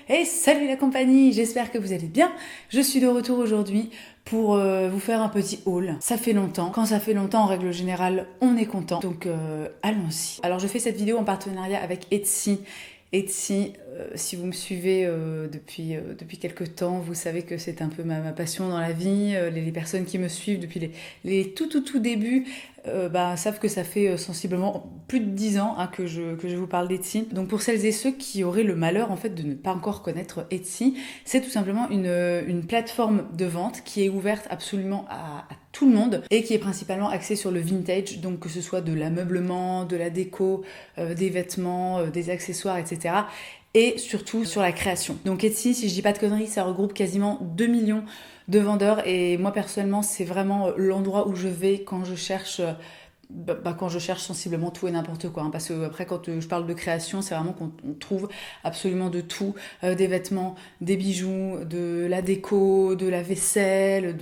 Hey, salut la compagnie, j'espère que vous allez bien. Je suis de retour aujourd'hui pour vous faire un petit haul. Ça fait longtemps. Quand ça fait longtemps, en règle générale, on est content. Donc allons-y. Alors je fais cette vidéo en partenariat avec Etsy. Etsy, si vous me suivez depuis quelques temps, vous savez que c'est un peu ma passion dans la vie. Les personnes qui me suivent depuis les tout débuts savent que ça fait sensiblement plus de 10 ans que je vous parle d'Etsy. Donc pour celles et ceux qui auraient le malheur en fait de ne pas encore connaître Etsy, c'est tout simplement une plateforme de vente qui est ouverte absolument à tout le monde et qui est principalement axée sur le vintage, donc que ce soit de l'ameublement, de la déco, des vêtements, des accessoires, etc. Et surtout sur la création. Donc Etsy, si je dis pas de conneries, ça regroupe quasiment 2 millions de vendeurs et moi personnellement c'est vraiment l'endroit où je vais quand je cherche quand je cherche sensiblement tout et n'importe quoi, parce que après quand je parle de création, c'est vraiment qu'on trouve absolument de tout, des vêtements, des bijoux, de la déco, de la vaisselle,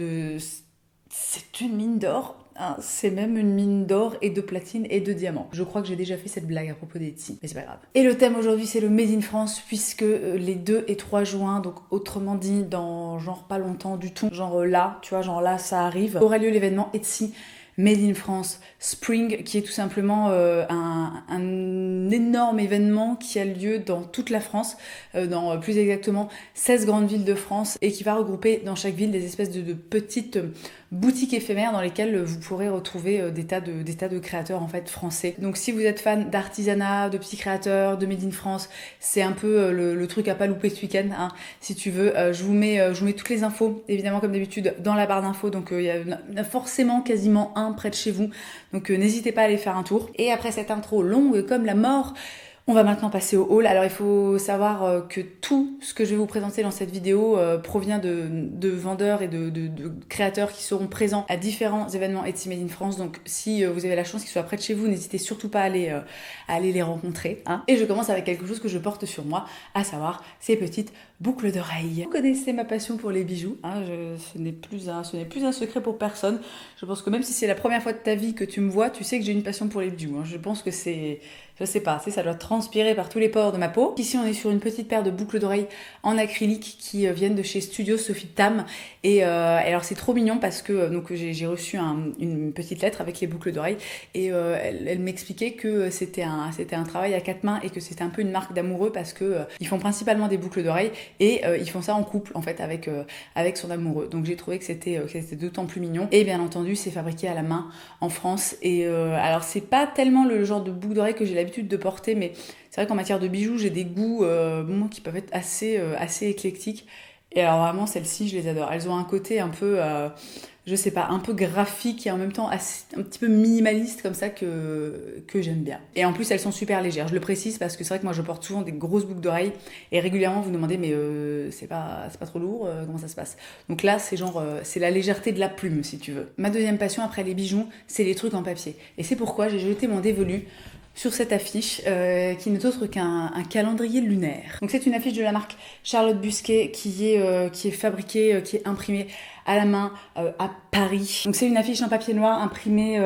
c'est une mine d'or. C'est même une mine d'or et de platine et de diamants. Je crois que j'ai déjà fait cette blague à propos d'Etsy, mais c'est pas grave. Et le thème aujourd'hui c'est le Made in France, puisque les 2 et 3 juin, donc autrement dit dans genre pas longtemps du tout, genre là, tu vois, genre là ça arrive, aura lieu l'événement Etsy Made in France Spring, qui est tout simplement un énorme événement qui a lieu dans toute la France, dans plus exactement 16 grandes villes de France, et qui va regrouper dans chaque ville des espèces de petites boutiques éphémères dans lesquelles vous pourrez retrouver des tas de créateurs en fait français. Donc si vous êtes fan d'artisanat, de petits créateurs, de Made in France, c'est un peu le truc à pas louper ce week-end, si tu veux. Je vous mets toutes les infos, évidemment comme d'habitude, dans la barre d'infos, donc il y a forcément quasiment un près de chez vous, donc n'hésitez pas à aller faire un tour. Et après cette intro longue comme la mort, on va maintenant passer au haul. Alors il faut savoir que tout ce que je vais vous présenter dans cette vidéo provient de vendeurs et de créateurs qui seront présents à différents événements Etsy Made in France. Donc si vous avez la chance qu'ils soient près de chez vous, n'hésitez surtout pas à aller les rencontrer. Et je commence avec quelque chose que je porte sur moi, à savoir ces petites boucles d'oreilles. Vous connaissez ma passion pour les bijoux, ce n'est plus un secret pour personne. Je pense que même si c'est la première fois de ta vie que tu me vois, tu sais que j'ai une passion pour les bijoux. Je pense que c'est... Je sais pas, ça doit transpirer par tous les pores de ma peau. Ici, on est sur une petite paire de boucles d'oreilles en acrylique qui viennent de chez Studio Sophie Tam. Et alors, c'est trop mignon parce que donc j'ai reçu une petite lettre avec les boucles d'oreilles et elle m'expliquait que c'était un travail à 4 mains et que c'était un peu une marque d'amoureux parce que ils font principalement des boucles d'oreilles et ils font ça en couple en fait avec son amoureux. Donc j'ai trouvé que c'était d'autant plus mignon. Et bien entendu, c'est fabriqué à la main en France. Et alors, c'est pas tellement le genre de boucle d'oreille que j'ai l'habitude de porter, mais c'est vrai qu'en matière de bijoux, j'ai des goûts qui peuvent être assez éclectiques. Et alors vraiment, celles-ci, je les adore. Elles ont un côté un peu, je sais pas, un peu graphique et en même temps un petit peu minimaliste comme ça que j'aime bien. Et en plus, elles sont super légères. Je le précise parce que c'est vrai que moi, je porte souvent des grosses boucles d'oreilles et régulièrement, vous me demandez, mais c'est pas trop lourd, comment ça se passe? Donc là, c'est c'est la légèreté de la plume, si tu veux. Ma deuxième passion après les bijoux, c'est les trucs en papier. Et c'est pourquoi j'ai jeté mon dévolu sur cette affiche qui n'est autre qu'un calendrier lunaire. Donc c'est une affiche de la marque Charlotte Busquet qui est fabriquée, qui est imprimée à la main à Paris. Donc c'est une affiche en papier noir imprimée,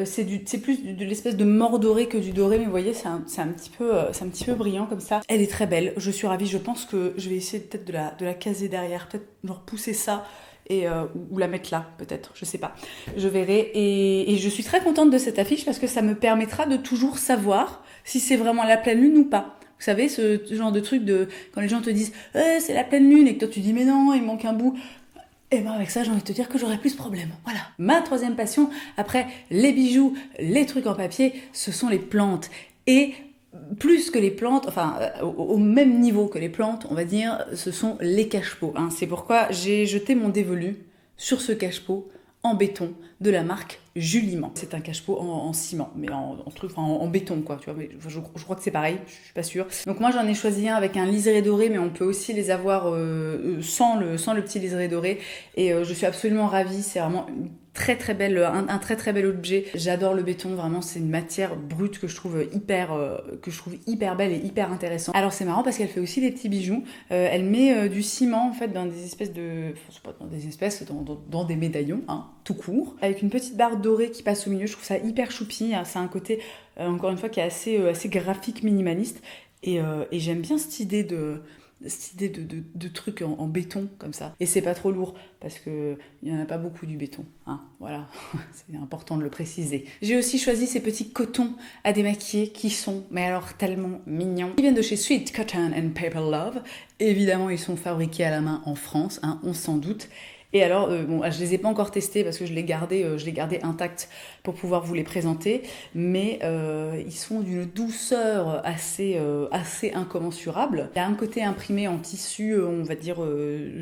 c'est plus de l'espèce de mort doré que du doré, mais vous voyez c'est un petit peu brillant comme ça. Elle est très belle, je suis ravie, je pense que je vais essayer peut-être de la caser derrière, peut-être genre pousser ça et ou la mettre là peut-être, je sais pas, je verrai. Et je suis très contente de cette affiche parce que ça me permettra de toujours savoir si c'est vraiment la pleine lune ou pas. Vous savez, ce genre de truc de quand les gens te disent c'est la pleine lune et que toi tu dis mais non, il manque un bout. Et ben avec ça, j'ai envie de te dire que j'aurai plus de problème. Voilà. Ma troisième passion, après les bijoux, les trucs en papier, ce sont les plantes. Et plus que les plantes, enfin au même niveau que les plantes, on va dire, ce sont les cache-pots. C'est pourquoi j'ai jeté mon dévolu sur ce cache-pot en béton de la marque Juliment. C'est un cache-pot en ciment, mais en béton quoi, tu vois. Mais je crois que c'est pareil, je suis pas sûre. Donc moi j'en ai choisi un avec un liseré doré, mais on peut aussi les avoir sans le petit liseré doré. Et je suis absolument ravie, c'est vraiment une très très belle, un très très bel objet. J'adore le béton, vraiment c'est une matière brute que je trouve hyper belle et hyper intéressante. Alors c'est marrant parce qu'elle fait aussi des petits bijoux. Elle met du ciment en fait dans des espèces dans des médaillons, tout court, avec une petite barre dorée qui passe au milieu. Je trouve ça hyper choupi. C'est un côté encore une fois qui est assez graphique, minimaliste. Et j'aime bien cette idée cette idée de trucs en béton comme ça. Et c'est pas trop lourd parce que il y en a pas beaucoup du béton, hein, voilà, c'est important de le préciser. J'ai aussi choisi ces petits cotons à démaquiller qui sont, mais alors tellement mignons. Ils viennent de chez Sweet Cotton and Paper Love. Évidemment, ils sont fabriqués à la main en France, hein, on s'en doute. Et alors, bon, je les ai pas encore testés parce que je les gardais intacts pour pouvoir vous les présenter, mais ils sont d'une douceur assez incommensurable. Il y a un côté imprimé en tissu, on va dire,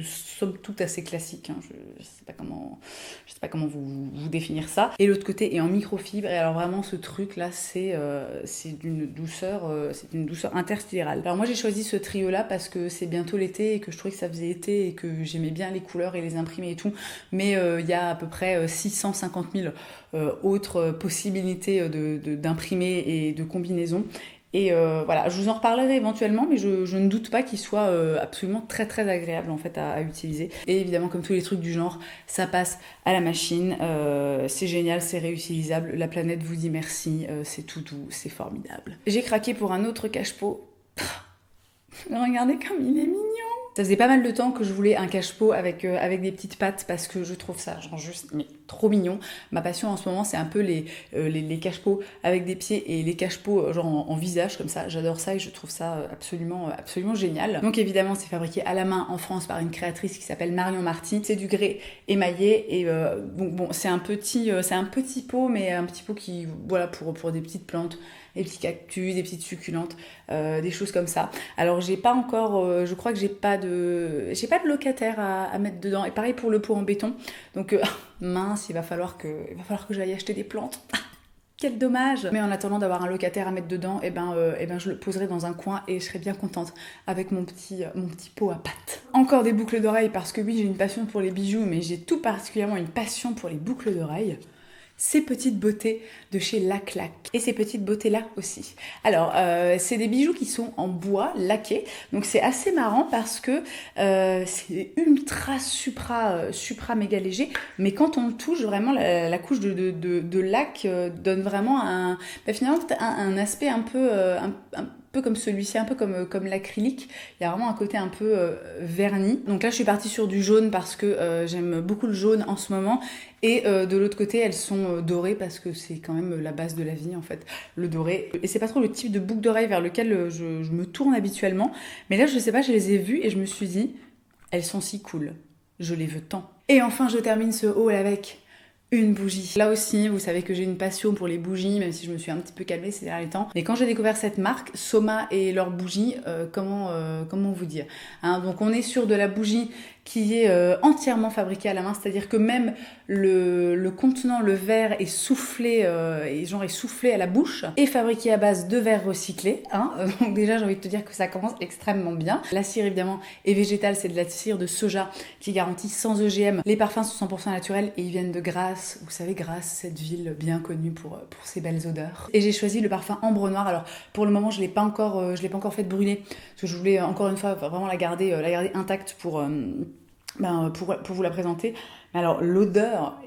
somme toute assez classique. Hein. Je sais pas comment vous définir ça. Et l'autre côté est en microfibre. Et alors vraiment, ce truc là, c'est d'une douceur intersidérale. Alors moi, j'ai choisi ce trio là parce que c'est bientôt l'été et que je trouvais que ça faisait été et que j'aimais bien les couleurs et les imprimer et tout, mais il y a à peu près 650 000 autres possibilités d'imprimer et de combinaisons. Et voilà, je vous en reparlerai éventuellement, mais je ne doute pas qu'il soit absolument très très agréable en fait à utiliser. Et évidemment, comme tous les trucs du genre, ça passe à la machine, c'est génial, c'est réutilisable, la planète vous dit merci, c'est tout doux, c'est formidable. J'ai craqué pour un autre cache-pot. Regardez comme il est mignon. Ça faisait pas mal de temps que je voulais un cache-pot avec des petites pattes parce que je trouve ça genre juste mais trop mignon. Ma passion en ce moment c'est un peu les cache-pots avec des pieds et les cache-pots genre en visage comme ça. J'adore ça et je trouve ça absolument génial. Donc évidemment c'est fabriqué à la main en France par une créatrice qui s'appelle Marion Marty. C'est du grès émaillé et bon c'est un petit pot mais un petit pot qui voilà pour des petites plantes, des petits cactus, des petites succulentes, des choses comme ça. Alors j'ai pas encore, je crois que j'ai pas de locataire à mettre dedans. Et pareil pour le pot en béton. Donc mince, il va falloir que j'aille acheter des plantes. Quel dommage! Mais en attendant d'avoir un locataire à mettre dedans, je le poserai dans un coin et je serai bien contente avec mon petit pot à pattes. Encore des boucles d'oreilles parce que oui, j'ai une passion pour les bijoux, mais j'ai tout particulièrement une passion pour les boucles d'oreilles. Ces petites beautés de chez La Claque. Et ces petites beautés-là aussi. Alors, c'est des bijoux qui sont en bois laqué. Donc, c'est assez marrant parce que c'est ultra supra méga léger. Mais quand on le touche, vraiment, la couche de lac donne vraiment finalement, un aspect un peu comme celui-ci, un peu comme l'acrylique. Il y a vraiment un côté un peu verni. Donc là, je suis partie sur du jaune parce que j'aime beaucoup le jaune en ce moment. Et de l'autre côté, elles sont dorées parce que c'est quand même la base de la vie, en fait, le doré. Et c'est pas trop le type de boucle d'oreille vers lequel je me tourne habituellement. Mais là, je sais pas, je les ai vues et je me suis dit, elles sont si cool. Je les veux tant. Et enfin, je termine ce haul avec une bougie. Là aussi, vous savez que j'ai une passion pour les bougies, même si je me suis un petit peu calmée ces derniers temps. Mais quand j'ai découvert cette marque, Soma et leurs bougies, comment vous dire, hein, donc on est sur de la bougie qui est entièrement fabriquée à la main, c'est-à-dire que même le contenant, le verre est soufflé, est soufflé à la bouche, est fabriqué à base de verre recyclé. Hein, donc déjà, j'ai envie de te dire que ça commence extrêmement bien. La cire, évidemment, est végétale, c'est de la cire de soja qui garantit sans OGM. Les parfums sont 100% naturels et ils viennent de Grasse. Vous savez, Grasse, cette ville bien connue pour ses belles odeurs. Et j'ai choisi le parfum Ambre Noire. Alors, pour le moment, je l'ai pas encore fait brûler parce que je voulais encore une fois vraiment la garder intacte pour vous la présenter. Mais alors l'odeur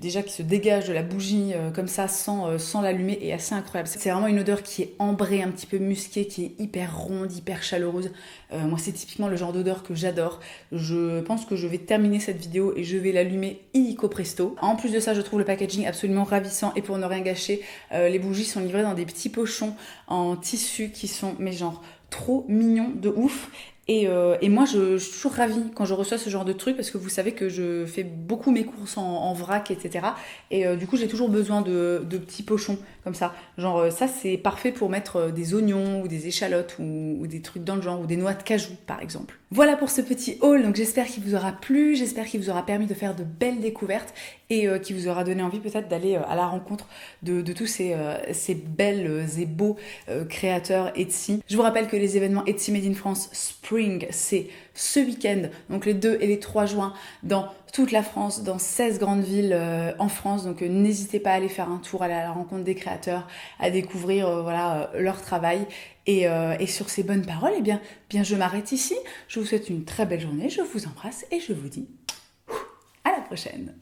déjà qui se dégage de la bougie comme ça sans l'allumer est assez incroyable. C'est vraiment une odeur qui est ambrée, un petit peu musquée, qui est hyper ronde, hyper chaleureuse. Moi c'est typiquement le genre d'odeur que j'adore. Je pense que je vais terminer cette vidéo et je vais l'allumer illico presto. En plus de ça, je trouve le packaging absolument ravissant et pour ne rien gâcher, les bougies sont livrées dans des petits pochons en tissu qui sont mais genre trop mignons de ouf. Et moi, je suis toujours ravie quand je reçois ce genre de truc parce que vous savez que je fais beaucoup mes courses en vrac, etc. Et du coup, j'ai toujours besoin de petits pochons comme ça. Genre, ça, c'est parfait pour mettre des oignons ou des échalotes ou des trucs dans le genre ou des noix de cajou, par exemple. Voilà pour ce petit haul. Donc, j'espère qu'il vous aura plu. J'espère qu'il vous aura permis de faire de belles découvertes et qui vous aura donné envie peut-être d'aller à la rencontre de tous ces belles et beaux créateurs Etsy. Je vous rappelle que les événements Etsy Made in France Spring, c'est ce week-end, donc les 2 et les 3 juin, dans toute la France, dans 16 grandes villes en France. Donc n'hésitez pas à aller faire un tour, aller à la rencontre des créateurs, à découvrir leur travail. Et sur ces bonnes paroles, bien je m'arrête ici. Je vous souhaite une très belle journée, je vous embrasse et je vous dis à la prochaine.